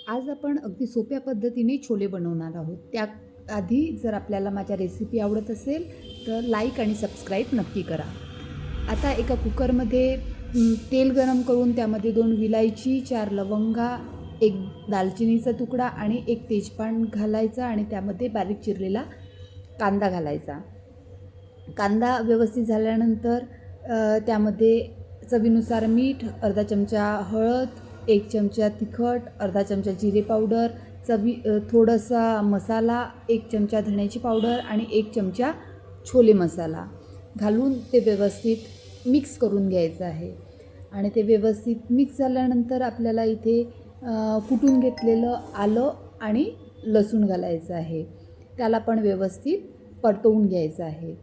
आज आपण अगदी सोप्या पद्धतीने छोले बनवणार आहोत. त्याआधी जर आपल्याला माझ्या रेसिपी आवडत असेल तर लाईक आणि सबस्क्राईब नक्की करा. आता एका कुकरमध्ये तेल गरम करून त्यामध्ये 2 विलायची, 4 लवंगा, 1 दालचिनीचा तुकडा आणि 1 तेजपान घालायचा आणि त्यामध्ये बारीक चिरलेला कांदा घालायचा. कांदा व्यवस्थित झाल्यानंतर त्यामध्ये चवीनुसार मीठ, अर्धा चमचा हळद, 1 चमचा तिखट, अर्धा चमचा जिरे पावडर, थोडासा मसाला, 1 चमचा धण्याची पावडर आणि 1 चमचा छोले मसाला घालून ते व्यवस्थित मिक्स करून घ्यायचं आहे. आणि ते व्यवस्थित मिक्स झाल्यानंतर आपल्याला इथे कुटून घेतलेलं आलं आणि लसूण घालायचं आहे. त्याला पण व्यवस्थित परतवून घ्यायचं आहे.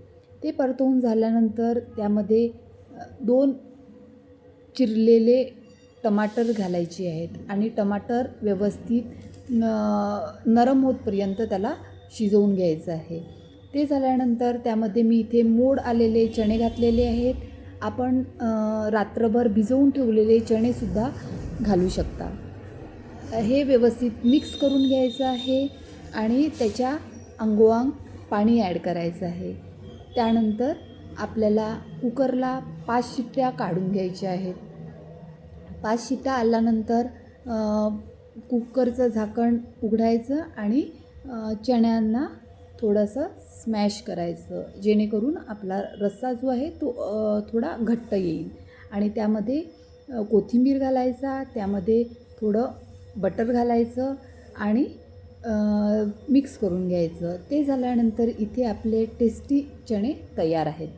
ते परतवून झाल्यानंतर त्यामध्ये 2 चिरलेले टमाटर घालायचे आहेत आणि टमाटर व्यवस्थित नरम होतपर्यंत त्याला शिजवून घ्यायचं आहे. ते झाल्यानंतर त्यामध्ये मी इथे मोड आलेले चणे घातलेले आहेत. आपण रात्रभर भिजवून ठेवलेले चणेसुद्धा घालू शकता. हे व्यवस्थित मिक्स करून घ्यायचं आहे आणि त्याच्या अंगोआंग पाणी ॲड करायचं आहे. त्यानंतर आपल्याला कुकरला 5 शिट्ट्या काढून घ्यायच्या आहेत. 5 शिट्ट्या आल्यानंतर कुकरचं झाकण उघडायचं आणि चण्यांना थोडंसं स्मॅश करायचं, जेणेकरून आपला रस्सा जो आहे तो थोडा घट्ट येईल. आणि त्यामध्ये कोथिंबीर घालायचा, त्यामध्ये थोडं बटर घालायचं आणि मिक्स करून घ्यायचं. ते झाल्यानंतर इथे आपले टेस्टी चणे तयार आहेत.